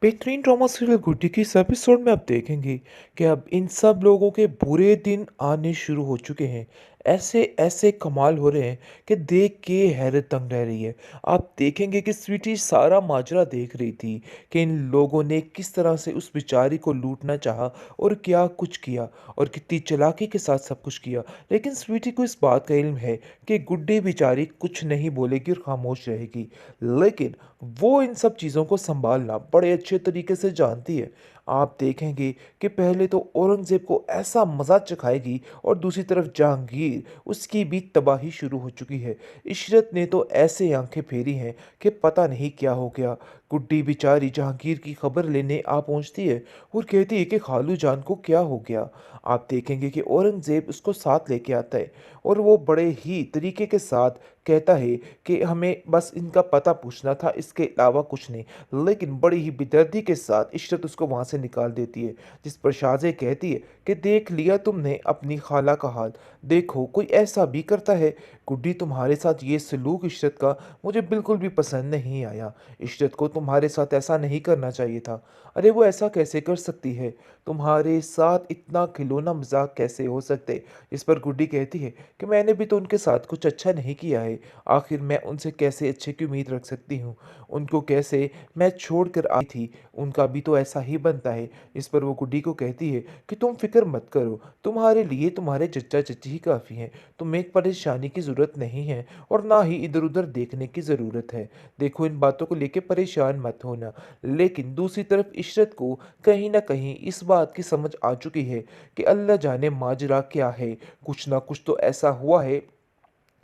बेहतरीन drama serial गुड्डी की इस एपिसोड में आप देखेंगे कि अब इन सब लोगों के बुरे दिन आने शुरू हो चुके हैं। ऐसे ऐसे कमाल हो रहे हैं कि देख के हैरत दंग रह रही है। आप देखेंगे कि स्वीटी सारा माजरा देख रही थी कि इन लोगों ने किस तरह से उस बेचारी को लूटना चाहा और क्या कुछ किया और कितनी चालाकी के साथ सब कुछ किया। लेकिन स्वीटी को इस बात का इल्म है कि गुड्डी बेचारी कुछ नहीं बोलेगी और खामोश रहेगी। लेकिन वो इन सब चीज़ों को सँभालना बड़े अच्छे तरीके से जानती है। आप देखेंगे कि पहले तो औरंगज़ेब को ऐसा मज़ा चखाएगी और दूसरी तरफ जहांगीर, उसकी भी तबाही शुरू हो चुकी है। इशरत ने तो ऐसे आँखें फेरी हैं कि पता नहीं क्या हो गया। गुड्डी बेचारी जहांगीर की खबर लेने आ पहुँचती है और कहती है कि खालू जान को क्या हो गया। आप देखेंगे कि औरंगज़ेब उसको साथ लेके आता है और वो बड़े ही तरीके के साथ कहता है कि हमें बस इनका पता पूछना था, इसके अलावा कुछ नहीं। लेकिन बड़ी ही बेदर्दी के साथ इशरत उसको वहाँ से निकाल देती है, जिस पर शाज़े कहती है कि देख लिया तुमने अपनी खाला का हाल, देखो कोई ऐसा भी करता है। गुड्डी तुम्हारे साथ ये सलूक इशरत का मुझे बिल्कुल भी पसंद नहीं आया। इशरत को तुम्हारे साथ ऐसा नहीं करना चाहिए था। अरे वो ऐसा कैसे कर सकती है? तुम्हारे साथ इतना खिलौना मजाक कैसे हो सकते? इस पर गुड्डी कहती है कि मैंने भी तो उनके साथ कुछ अच्छा नहीं किया है। आखिर मैं उनसे कैसे अच्छे की उम्मीद रख सकती हूँ? उनको कैसे मैं छोड़ कर आई थी, उनका भी तो ऐसा ही बनता है। इस पर वो गुड्डी को कहती है कि तुम फ़िक्र मत करो, तुम्हारे लिए तुम्हारे चच्चा-चच्ची ही काफ़ी हैं। तुम्हें परेशानी की ज़रूरत नहीं है और ना ही इधर-उधर देखने की ज़रूरत है। देखो इन बातों को लेके परेशान मत होना। लेकिन दूसरी तरफ इशरत को कहीं न कहीं इस बात की समझ आ चुकी है कि अल्लाह जाने माजरा क्या है। कुछ ना कुछ तो ऐसा हुआ है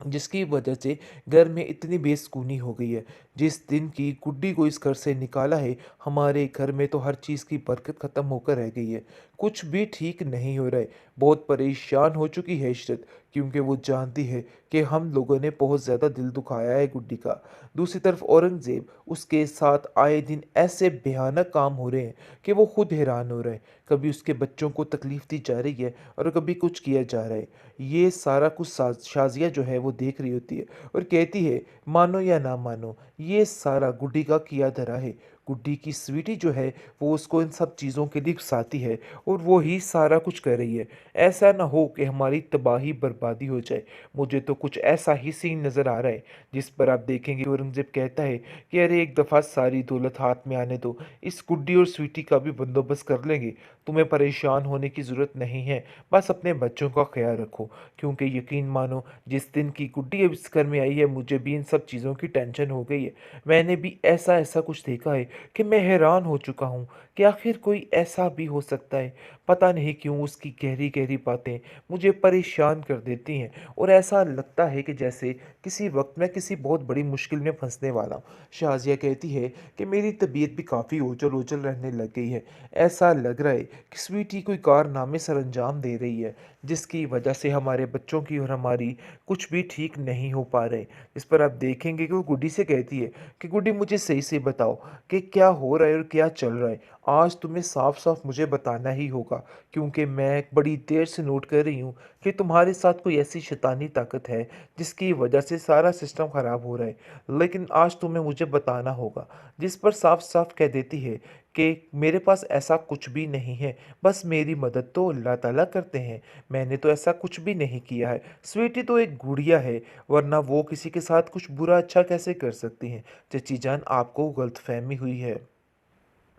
जिसकी वजह से घर में इतनी बेसुकूनी हो गई है। जिस दिन की गुड्डी को इस घर से निकाला है, हमारे घर में तो हर चीज़ की बरकत ख़त्म होकर रह गई है। कुछ भी ठीक नहीं हो रहा है। बहुत परेशान हो चुकी है इशरत, क्योंकि वो जानती है कि हम लोगों ने बहुत ज़्यादा दिल दुखाया है गुड्डी का। दूसरी तरफ औरंगज़ेब, उसके साथ आए दिन ऐसे भयानक काम हो रहे हैं कि वो खुद हैरान हो रहा है। कभी उसके बच्चों को तकलीफ़ दी जा रही है और कभी कुछ किया जा रहा है। ये सारा कुछ शाज़िया जो है वो देख रही होती है और कहती है, मानो या ना मानो, ये सारा गुड्डी का किया धरा है। गुड्डी की स्वीटी जो है वो उसको इन सब चीज़ों के लिए उकसाती है और वो ही सारा कुछ कर रही है। ऐसा ना हो कि हमारी तबाही बर्बादी हो जाए। मुझे तो कुछ ऐसा ही सीन नज़र आ रहा है, जिस पर आप देखेंगे औरंगज़ेब कहता है कि अरे एक दफ़ा सारी दौलत हाथ में आने दो, इस गुड्डी और स्वीटी का भी बंदोबस्त कर लेंगे। तुम्हें परेशान होने की ज़रूरत नहीं है, बस अपने बच्चों का ख्याल रखो। क्योंकि यकीन मानो, जिस दिन की गुड्डी अब इस घर में आई है, मुझे भी इन सब चीज़ों की टेंशन हो गई है। मैंने भी ऐसा ऐसा कुछ देखा है कि मैं हैरान हो चुका हूँ कि आखिर कोई ऐसा भी हो सकता है। पता नहीं क्यों उसकी गहरी गहरी बातें मुझे परेशान कर देती हैं और ऐसा लगता है कि जैसे किसी वक्त मैं किसी बहुत बड़ी मुश्किल में फंसने वाला हूँ। शाजिया कहती है कि मेरी तबीयत भी काफ़ी ओझल ओझल रहने लग गई है। ऐसा लग रहा है कि स्वीटी कोई कारनामे सर अंजाम दे रही है, जिसकी वजह से हमारे बच्चों की और हमारी कुछ भी ठीक नहीं हो पा रहे। इस पर आप देखेंगे कि वो गुड्डी से कहती है कि गुड्डी मुझे सही से बताओ कि क्या हो रहा है और क्या चल रहा है। आज तुम्हें साफ-साफ मुझे बताना ही होगा, क्योंकि मैं बड़ी देर से नोट कर रही हूँ कि तुम्हारे साथ कोई ऐसी शैतानी ताकत है जिसकी वजह से सारा सिस्टम ख़राब हो रहा है। लेकिन आज तुम्हें मुझे बताना होगा, जिस पर साफ-साफ कह देती है कि मेरे पास ऐसा कुछ भी नहीं है, बस मेरी मदद तो अल्लाह ताला करते हैं। मैंने तो ऐसा कुछ भी नहीं किया है। स्वीटी तो एक गुड़िया है, वरना वो किसी के साथ कुछ बुरा अच्छा कैसे कर सकती हैं? चची जान, आपको गलतफ़हमी हुई है।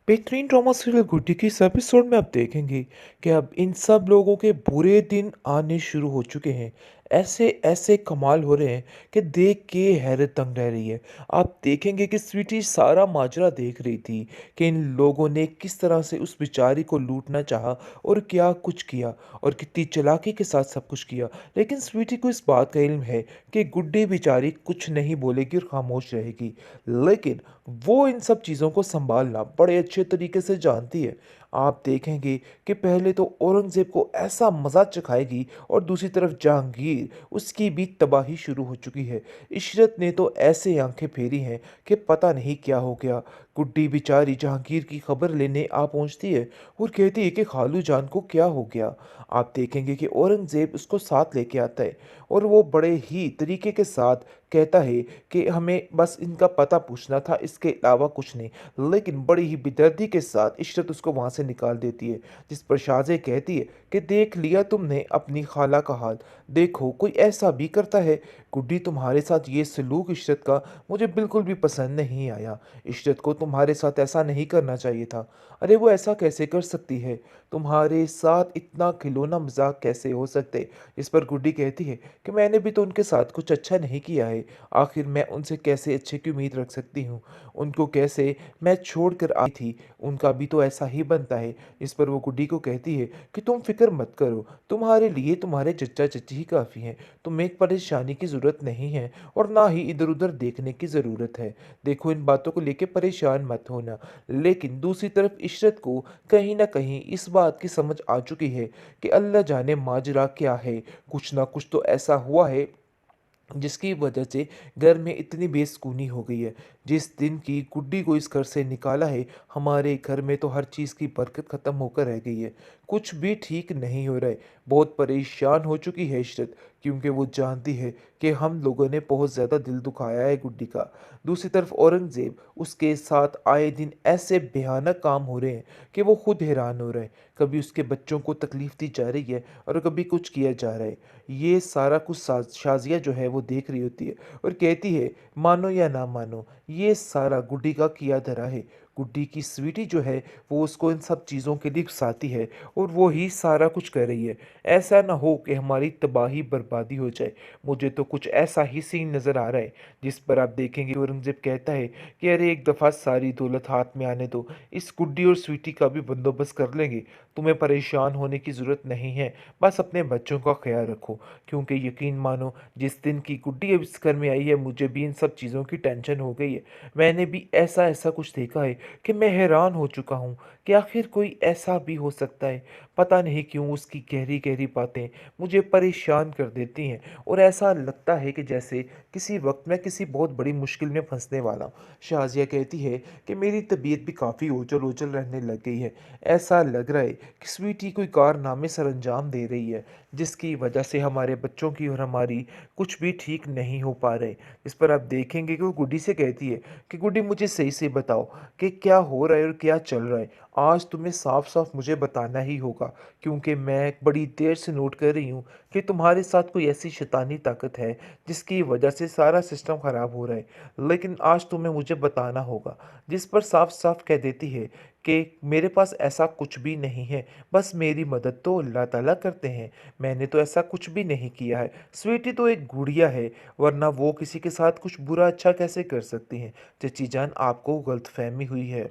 बेहतरीन ड्रामा सीरियल गुड्डी की इस एपिसोड में आप देखेंगे कि अब इन सब लोगों के बुरे दिन आने शुरू हो चुके हैं। ऐसे ऐसे कमाल हो रहे हैं कि देख के हैरत दंग रह रही है। आप देखेंगे कि स्वीटी सारा माजरा देख रही थी कि इन लोगों ने किस तरह से उस बेचारी को लूटना चाहा और क्या कुछ किया और कितनी चालाकी के साथ सब कुछ किया। लेकिन स्वीटी को इस बात का इल्म है कि गुड्डी बेचारी कुछ नहीं बोलेगी और खामोश रहेगी। लेकिन वो इन सब चीज़ों को सँभालना बड़े अच्छे तरीके से जानती है। आप देखेंगे कि पहले तो औरंगज़ेब को ऐसा मज़ा चखाएगी और दूसरी तरफ जहांगीर, उसकी भी तबाही शुरू हो चुकी है। इशरत ने तो ऐसे आँखें फेरी हैं कि पता नहीं क्या हो गया। गुड्डी बेचारी जहांगीर की खबर लेने आ पहुंचती है और कहती है कि खालू जान को क्या हो गया। आप देखेंगे कि औरंगजेब उसको साथ लेके आता है और वो बड़े ही तरीके के साथ कहता है कि हमें बस इनका पता पूछना था, इसके अलावा कुछ नहीं। लेकिन बड़ी ही बेदर्दी के साथ इशरत उसको वहां से निकाल देती है, जिस पर शाहजे कहती है कि देख लिया तुमने अपनी खाला का हाल, देखो कोई ऐसा भी करता है। गुड्डी, तुम्हारे साथ ये सलूक इशरत का मुझे बिल्कुल भी पसंद नहीं आया। इशरत को तुम्हारे साथ ऐसा नहीं करना चाहिए था। अरे वो ऐसा कैसे कर सकती है? तुम्हारे साथ इतना खिलौना मजाक कैसे हो सकते? इस पर गुड्डी कहती है कि मैंने भी तो उनके साथ कुछ अच्छा नहीं किया है। आखिर मैं उनसे कैसे अच्छे की उम्मीद रख सकती हूँ? उनको कैसे मैं छोड़ कर आई थी? उनका भी तो ऐसा ही बनता है। इस पर वो गुड्डी को कहती है कि तुम फिक्र मत करो, तुम्हारे लिए तुम्हारे चच्चा चच्ची ही काफ़ी हैं। तुम्हें एक परेशानी की ज़रूरत नहीं है और ना ही इधर उधर देखने की ज़रूरत है। देखो, इन बातों को लेके परेशान मत होना। लेकिन दूसरी तरफ इशरत को कहीं ना कहीं इस बात की समझ आ चुकी है कि अल्लाह जाने माजरा क्या है। कुछ ना कुछ तो ऐसा हुआ है जिसकी वजह से घर में इतनी बेसुकूनी हो गई है। जिस दिन की गुड्डी को इस घर से निकाला है, हमारे घर में तो हर चीज़ की बरकत ख़त्म होकर रह गई है। कुछ भी ठीक नहीं हो रहा है। बहुत परेशान हो चुकी है इशरत, क्योंकि वो जानती है कि हम लोगों ने बहुत ज़्यादा दिल दुखाया है गुड्डी का। दूसरी तरफ औरंगज़ेब, उसके साथ आए दिन ऐसे भयानक काम हो रहे हैं कि वो खुद हैरान हो रहे हैं। कभी उसके बच्चों को तकलीफ़ दी जा रही है और कभी कुछ किया जा रहा है। ये सारा कुछ शाज़िया जो है वो देख रही होती है और कहती है, मानो या ना मानो, ये सारा गुड्डी का किया धरा है। गुड्डी की स्वीटी जो है वो उसको इन सब चीज़ों के लिए उकसाती है और वो ही सारा कुछ कर रही है। ऐसा ना हो कि हमारी तबाही बर्बादी हो जाए। मुझे तो कुछ ऐसा ही सीन नज़र आ रहा है, जिस पर आप देखेंगे औरंगजेब कहता है कि अरे एक दफ़ा सारी दौलत हाथ में आने दो, इस गुड्डी और स्वीटी का भी बंदोबस्त कर लेंगे। तुम्हें परेशान होने की ज़रूरत नहीं है, बस अपने बच्चों का ख्याल रखो। क्योंकि यकीन मानो, जिस दिन की गुड्डी अब इस घर में आई है, मुझे भी इन सब चीज़ों की टेंशन हो गई है। मैंने भी ऐसा ऐसा कुछ देखा है कि मैं हैरान हो चुका हूँ कि आखिर कोई ऐसा भी हो सकता है। पता नहीं क्यों उसकी गहरी गहरी बातें मुझे परेशान कर देती हैं और ऐसा लगता है कि जैसे किसी वक्त मैं किसी बहुत बड़ी मुश्किल में फंसने वाला हूँ। शाजिया कहती है कि मेरी तबीयत भी काफ़ी ओझल ओझल रहने लग गई है। ऐसा लग रहा है कि स्वीटी कोई कारनामे सर अंजाम दे रही है, जिसकी वजह से हमारे बच्चों की और हमारी कुछ भी ठीक नहीं हो पा रहे। इस पर आप देखेंगे कि वो गुड्डी से कहती है कि गुड्डी, मुझे सही से बताओ कि क्या हो रहा है और क्या चल रहा है। आज तुम्हें साफ साफ मुझे बताना ही होगा, क्योंकि मैं बड़ी देर से नोट कर रही हूँ कि तुम्हारे साथ कोई ऐसी शैतानी ताकत है जिसकी वजह से सारा सिस्टम ख़राब हो रहा है। लेकिन आज तुम्हें मुझे बताना होगा। जिस पर साफ साफ कह देती है कि मेरे पास ऐसा कुछ भी नहीं है, बस मेरी मदद तो अल्लाह ताला करते हैं। मैंने तो ऐसा कुछ भी नहीं किया है। स्वीटी तो एक गुड़िया है, वरना वो किसी के साथ कुछ बुरा अच्छा कैसे कर सकती हैं? चची जान, आपको गलतफहमी हुई है।